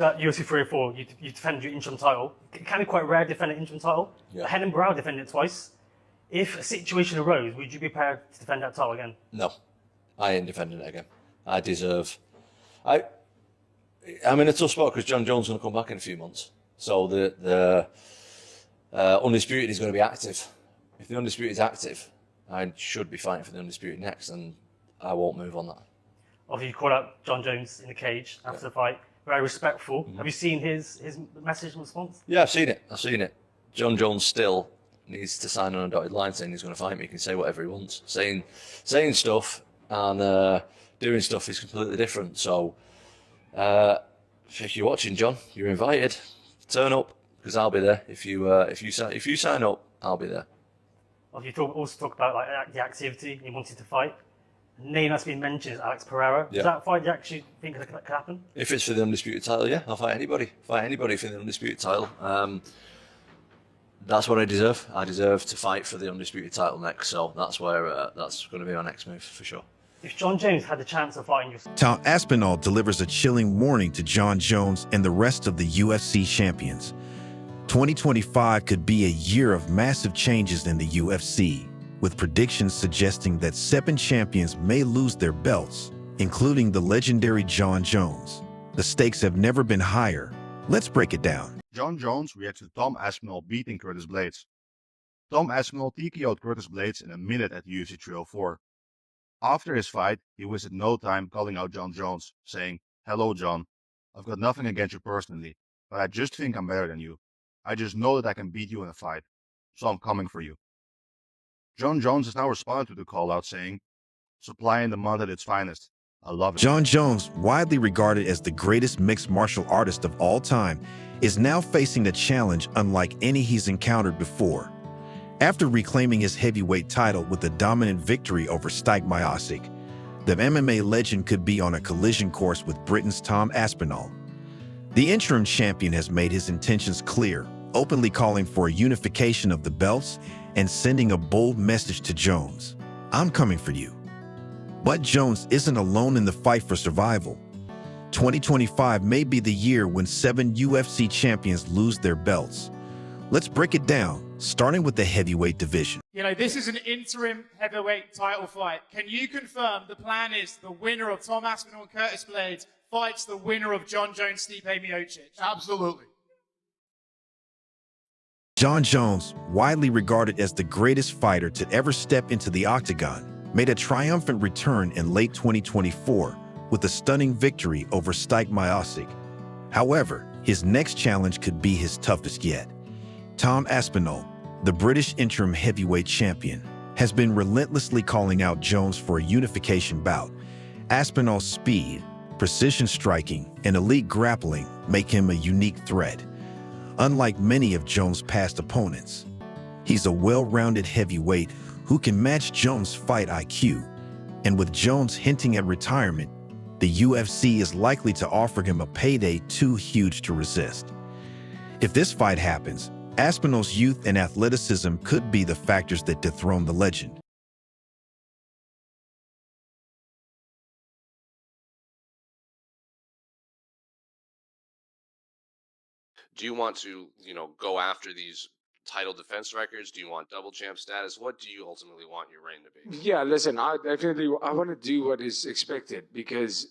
That UFC 304, you defended your interim title. It can be quite rare to defend an interim title. Yeah. Henning Brow defended it twice. If a situation arose, would you be prepared to defend that title again? No, I ain't defending it again. I'm in a tough spot because Jon Jones is going to come back in a few months. So the Undisputed is going to be active. If the Undisputed is active, I should be fighting for the Undisputed next, and I won't move on that. Obviously, you called out Jon Jones in the cage after the fight. Very respectful. Have you seen his message and response? Yeah, I've seen it. Jon Jones still needs to sign on a dotted line saying he's going to fight me. He can say whatever he wants. Saying stuff and doing stuff is completely different. So, if you're watching, John, you're invited. Turn up because I'll be there. If you sign up, I'll be there. You also talk about like the activity you wanted to fight. A name that's been mentioned is Alex Pereira. Yeah. Is that fight you actually think could happen? If it's for the Undisputed title, yeah, I'll fight anybody. Fight anybody for the Undisputed title. That's what I deserve. I deserve to fight for the Undisputed title next. So that's where that's going to be our next move for sure. If Jon Jones had the chance of fighting you... Tom Aspinall delivers a chilling warning to Jon Jones and the rest of the UFC champions. 2025 could be a year of massive changes in the UFC, with predictions suggesting that 7 champions may lose their belts, including the legendary Jon Jones. The stakes have never been higher. Let's break it down. Jon Jones reacts to Tom Aspinall beating Curtis Blades. Tom Aspinall TKO'd Curtis Blades in a minute at UFC 304. After his fight, he wasted no time calling out Jon Jones, saying, "Hello, Jon. I've got nothing against you personally, but I just think I'm better than you. I just know that I can beat you in a fight, so I'm coming for you." Jon Jones has now responded to the call-out, saying, "Supplying the month at its finest. I love it." Jon Jones, widely regarded as the greatest mixed martial artist of all time, is now facing a challenge unlike any he's encountered before. After reclaiming his heavyweight title with a dominant victory over Stipe Miocic, the MMA legend could be on a collision course with Britain's Tom Aspinall. The interim champion has made his intentions clear, openly calling for a unification of the belts and sending a bold message to Jones. "I'm coming for you." But Jones isn't alone in the fight for survival. 2025 may be the year when 7 UFC champions lose their belts. Let's break it down, starting with the heavyweight division. You know, this is an interim heavyweight title fight. Can you confirm the plan is the winner of Tom Aspinall and Curtis Blades fights the winner of Jon Jones, Stipe Miocic? Absolutely. Jon Jones, widely regarded as the greatest fighter to ever step into the octagon, made a triumphant return in late 2024 with a stunning victory over Stipe Miocic. However, his next challenge could be his toughest yet. Tom Aspinall, the British interim heavyweight champion, has been relentlessly calling out Jones for a unification bout. Aspinall's speed, precision striking, and elite grappling make him a unique threat. Unlike many of Jones' past opponents, he's a well-rounded heavyweight who can match Jones' fight IQ. And with Jones hinting at retirement, the UFC is likely to offer him a payday too huge to resist. If this fight happens, Aspinall's youth and athleticism could be the factors that dethrone the legend. Do you want to, go after these title defense records? Do you want double champ status? What do you ultimately want your reign to be? Yeah, listen, I want to do what is expected, because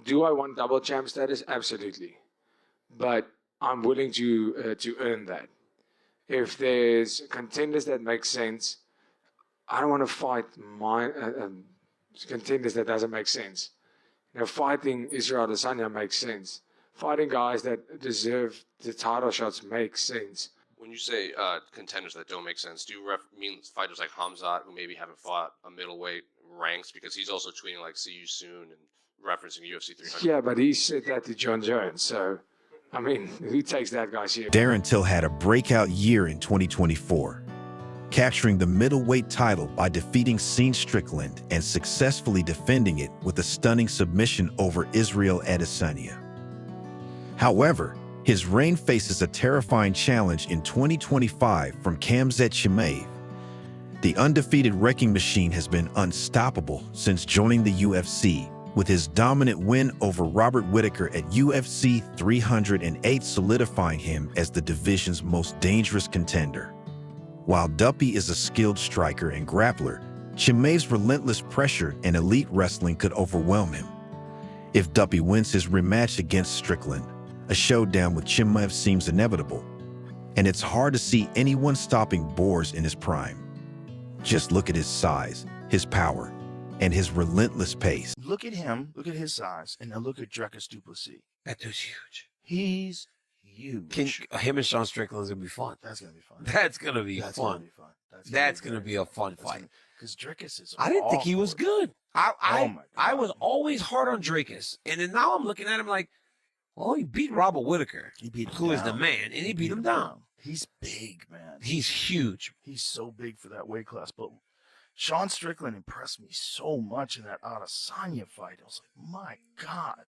do I want double champ status? Absolutely. But I'm willing to earn that. If there's contenders that make sense, I don't want to fight contenders that doesn't make sense. Fighting Israel Adesanya makes sense. Fighting guys that deserve the title shots makes sense. When you say contenders that don't make sense, do you mean fighters like Hamzat, who maybe haven't fought a middleweight ranks, because he's also tweeting like "see you soon" and referencing UFC 300? Yeah, but he said that to Jon Jones, so I mean, who takes that guy serious? Darren Till had a breakout year in 2024, capturing the middleweight title by defeating Sean Strickland and successfully defending it with a stunning submission over Israel Adesanya. However, his reign faces a terrifying challenge in 2025 from Khamzat Chimaev. The undefeated wrecking machine has been unstoppable since joining the UFC, with his dominant win over Robert Whittaker at UFC 308 solidifying him as the division's most dangerous contender. While Duppy is a skilled striker and grappler, Chimaev's relentless pressure and elite wrestling could overwhelm him. If Duppy wins his rematch against Strickland, a showdown with Chimaev seems inevitable, and it's hard to see anyone stopping Boers in his prime. Just look at his size, his power, and his relentless pace. Look at him, look at his size, and now look at Dricus du Plessis. That dude's huge. He's huge. Him and Sean Strickland is gonna be fun. That's gonna be fun. That's gonna be That's fun. gonna be fun. That's gonna be a fun fight. Because Dricus is. I didn't think he was good. Oh my God. I was always hard on Dracus, and then now I'm looking at him like, well, he beat Robert Whittaker, who is the man, and he beat him down. He's big, man. He's huge. He's so big for that weight class. But Sean Strickland impressed me so much in that Adesanya fight. I was like, my God.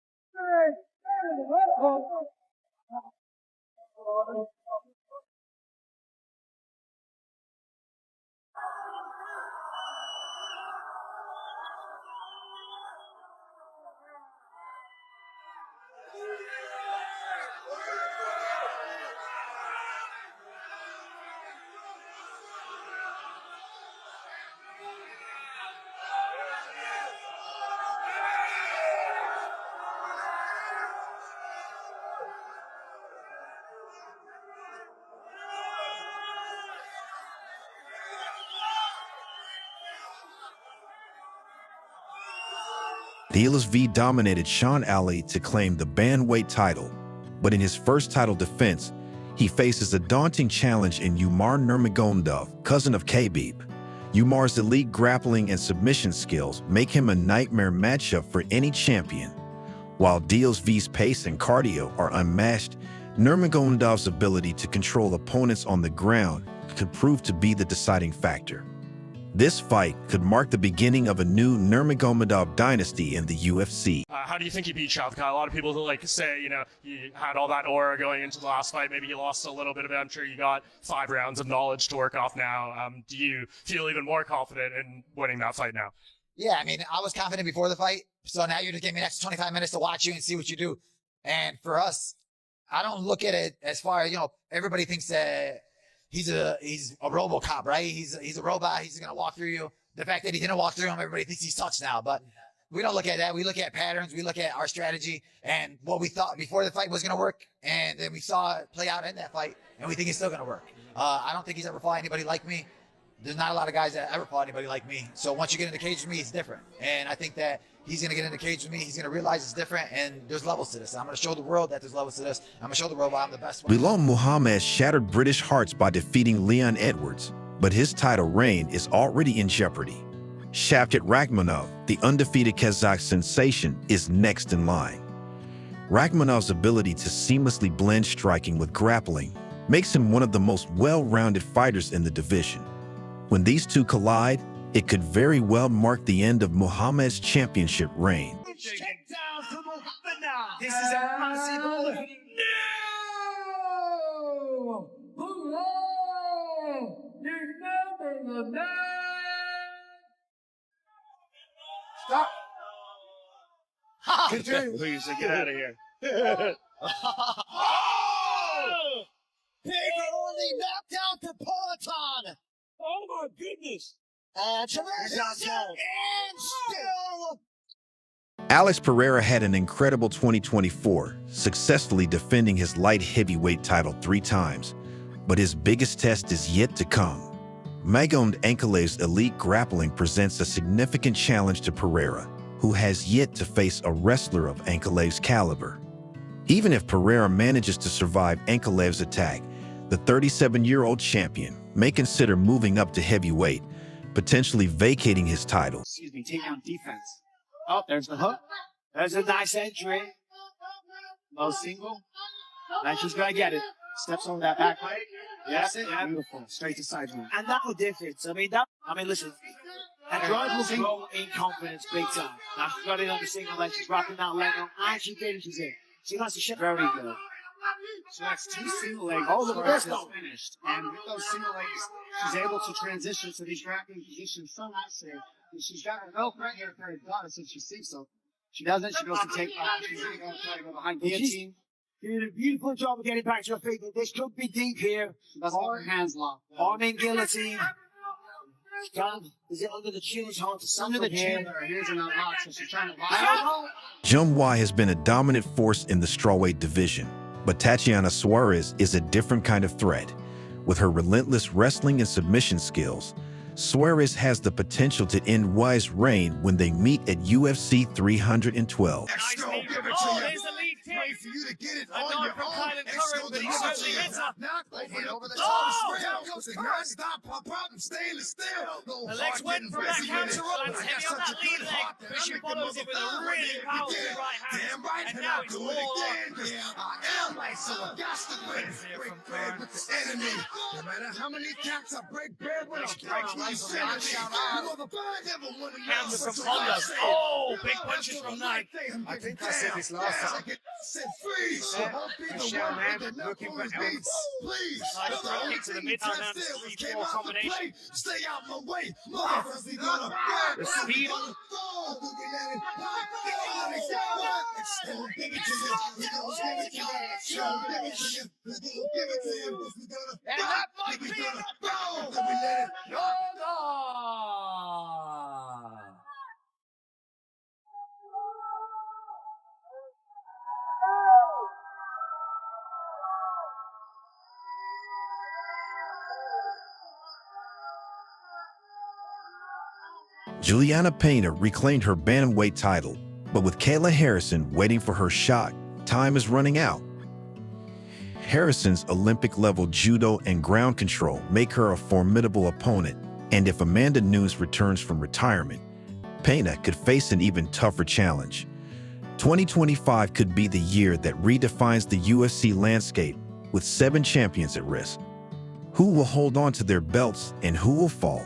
DLSV dominated Sean Ali to claim the bantamweight title, but in his first title defense, he faces a daunting challenge in Umar Nurmagomedov, cousin of Khabib. Umar's elite grappling and submission skills make him a nightmare matchup for any champion. While DLSV's pace and cardio are unmatched, Nurmagomedov's ability to control opponents on the ground could prove to be the deciding factor. This fight could mark the beginning of a new Nurmagomedov dynasty in the UFC. How do you think you beat Shavkat? A lot of people like to say, you know, you had all that aura going into the last fight. Maybe you lost a little bit of it. I'm sure you got 5 rounds of knowledge to work off now. Do you feel even more confident in winning that fight now? Yeah, I mean, I was confident before the fight. So now you just gave me an extra 25 minutes to watch you and see what you do. And for us, I don't look at it as far as, you know, everybody thinks that he's a RoboCop, right? He's a robot. He's going to walk through you. The fact that he didn't walk through him, everybody thinks he's touched now. But we don't look at that. We look at patterns. We look at our strategy and what we thought before the fight was going to work. And then we saw it play out in that fight, and we think it's still going to work. I don't think he's ever fought anybody like me. There's not a lot of guys that ever fought anybody like me. So once you get in the cage with me, it's different. And I think that he's going to get in the cage with me. He's going to realize it's different, and there's levels to this. I'm going to show the world that there's levels to this. I'm going to show the world why I'm the best one. Bilal Muhammad shattered British hearts by defeating Leon Edwards, but his title reign is already in jeopardy. Shavkat Rakhmonov, the undefeated Kazakh sensation, is next in line. Rakhmonov's ability to seamlessly blend striking with grappling makes him one of the most well-rounded fighters in the division. When these two collide, it could very well mark the end of Muhammad's championship reign. This is impossible. No! Stop. Please get out of here. Only knocked out to Peloton. Oh my goodness. And still. Alex Pereira had an incredible 2024, successfully defending his light heavyweight title 3 times, but his biggest test is yet to come. Magomed Ankalev's elite grappling presents a significant challenge to Pereira, who has yet to face a wrestler of Ankalev's caliber. Even if Pereira manages to survive Ankalev's attack, the 37-year-old champion may consider moving up to heavyweight, potentially vacating his title. Excuse me, take on defense. Oh, there's the hook. There's a nice entry. Low single. Nice, she's gonna get it. Steps on that back leg. Yes, yeah. Beautiful. Straight to side move. And that was difference. Listen. Android will go in confidence big time. Now she's got it on the single leg. She's rocking that leg on. And she finishes it. She wants to shit. Very good. So that's 2 single legs. Oh, look at this finished. And with those single legs, she's able to transition to these grappling positions so nicely. And she's got her belt right here for her daughter since she sees so. She doesn't. She goes to take she's going to try to go behind guillotine. She did a beautiful job of getting back to her feet. This could be deep here. She doesn't have her hands locked. Arm in guillotine. Is it under the chin? It's hard to see Under the from chin, here. her hands are not locked, so she's trying to lock. Jung Wai has been a dominant force in the strawweight division, but Tatiana Suarez is a different kind of threat. With her relentless wrestling and submission skills, Suarez has the potential to end Wai's reign when they meet at UFC 312. Nice knee. Oh, there's the lead kick. Wait for you to get it A on nod your from own. Kylan Curran, but he certainly hits her. Over the Oh! top. Stop, pop out and staying still. The legs went from that counter up. Lands heavy on that lead leg, but she follows it with a really powerful right hand. Damn right, And now it's all on. I am like so I got to win. Break bread with the enemy. No matter how many times I break bread with a Counter from Honda. Oh, big punches from Knight. I think I said this last time. Said freeze. So won't be the Michelle, one man, with the looking for knuckles help. beats. Please. Nice throw kick to the mid, and now it's 3-4 combination. Stay out my way. Motherfuckers gonna The speed. And that might be Juliana Pena reclaimed her bantamweight title, but with Kayla Harrison waiting for her shot, time is running out. Harrison's Olympic-level judo and ground control make her a formidable opponent, and if Amanda Nunes returns from retirement, Pena could face an even tougher challenge. 2025 could be the year that redefines the UFC landscape with 7 champions at risk. Who will hold on to their belts and who will fall?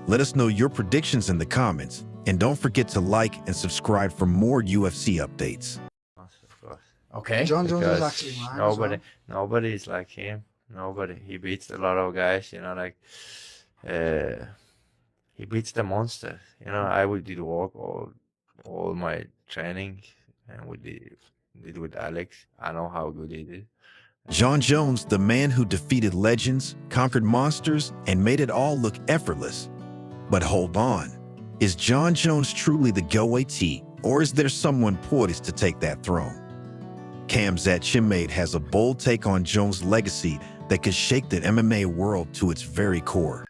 Let us know your predictions in the comments, and don't forget to like and subscribe for more UFC updates. Of course. Okay. Jon Jones is Because actually mine. nobody is like him. Nobody. He beats a lot of guys, he beats the monster. I would do the work all my training, and we did with Alex. I know how good he did. Jon Jones, the man who defeated legends, conquered monsters, and made it all look effortless. But hold on, is Jon Jones truly the GOAT, or is there someone poised to take that throne? Khamzat Chimaev has a bold take on Jones' legacy that could shake the MMA world to its very core.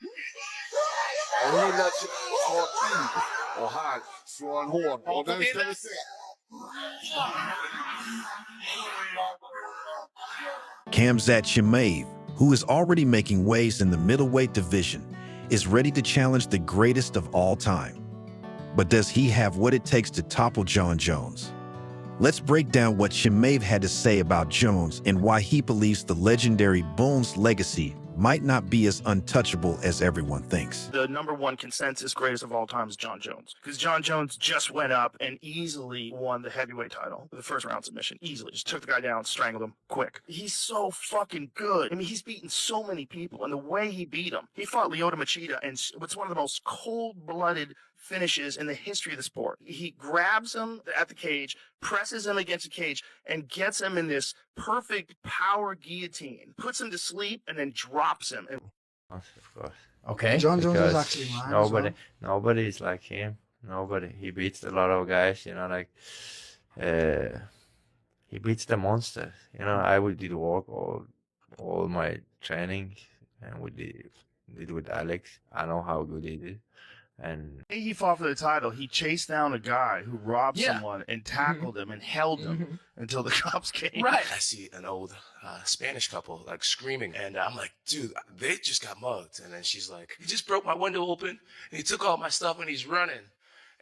Khamzat Chimaev, who is already making waves in the middleweight division, is ready to challenge the greatest of all time. But does he have what it takes to topple Jon Jones? Let's break down what Chimaev had to say about Jones and why he believes the legendary Bones legacy might not be as untouchable as everyone thinks. The #1 consensus greatest of all time is Jon Jones. Because Jon Jones just went up and easily won the heavyweight title. The first round submission. Easily. Just took the guy down, strangled him, quick. He's so fucking good. I mean, he's beaten so many people. And the way he beat him, he fought Lyoto Machida, and it's one of the most cold-blooded finishes in the history of the sport. He grabs him at the cage, presses him against the cage, and gets him in this perfect power guillotine, puts him to sleep, and then drops him. Of course. Okay. Jon Jones is Because actually mine. nobody is like him. Nobody. He beats a lot of guys. He beats the monster. I would do the work all my training, and we did with Alex. I know how good he did. And He fought for the title. He chased down a guy who robbed someone and tackled him and held him until the cops came. Right. I see an old Spanish couple like screaming, and I'm like, dude, they just got mugged. And then she's like, he just broke my window open, and he took all my stuff, and he's running.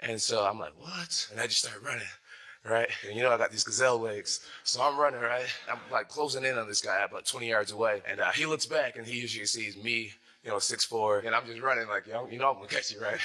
And so I'm like, what? And I just started running, right? And I got these gazelle legs, so I'm running, right? I'm like closing in on this guy about 20 yards away, and he looks back, and he usually sees me 6'4", and I'm just running like, yo, I'm gonna catch you, right?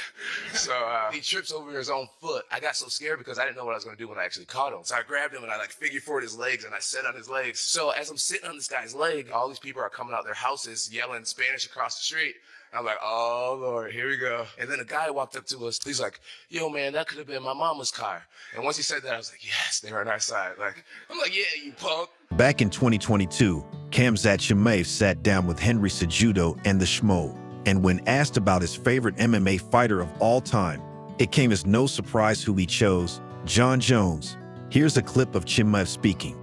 So he trips over his own foot. I got so scared because I didn't know what I was gonna do when I actually caught him. So I grabbed him and I like figure four his legs and I sat on his legs. So as I'm sitting on this guy's leg, all these people are coming out their houses yelling Spanish across the street. I'm like, oh, Lord, here we go. And then a guy walked up to us. He's like, yo, man, that could have been my mama's car. And once he said that, I was like, yes, they were on our side. Like, I'm like, yeah, you punk. Back in 2022, Khamzat Chimaev sat down with Henry Cejudo and the Schmo, and when asked about his favorite MMA fighter of all time, it came as no surprise who he chose, Jon Jones. Here's a clip of Chimaev speaking.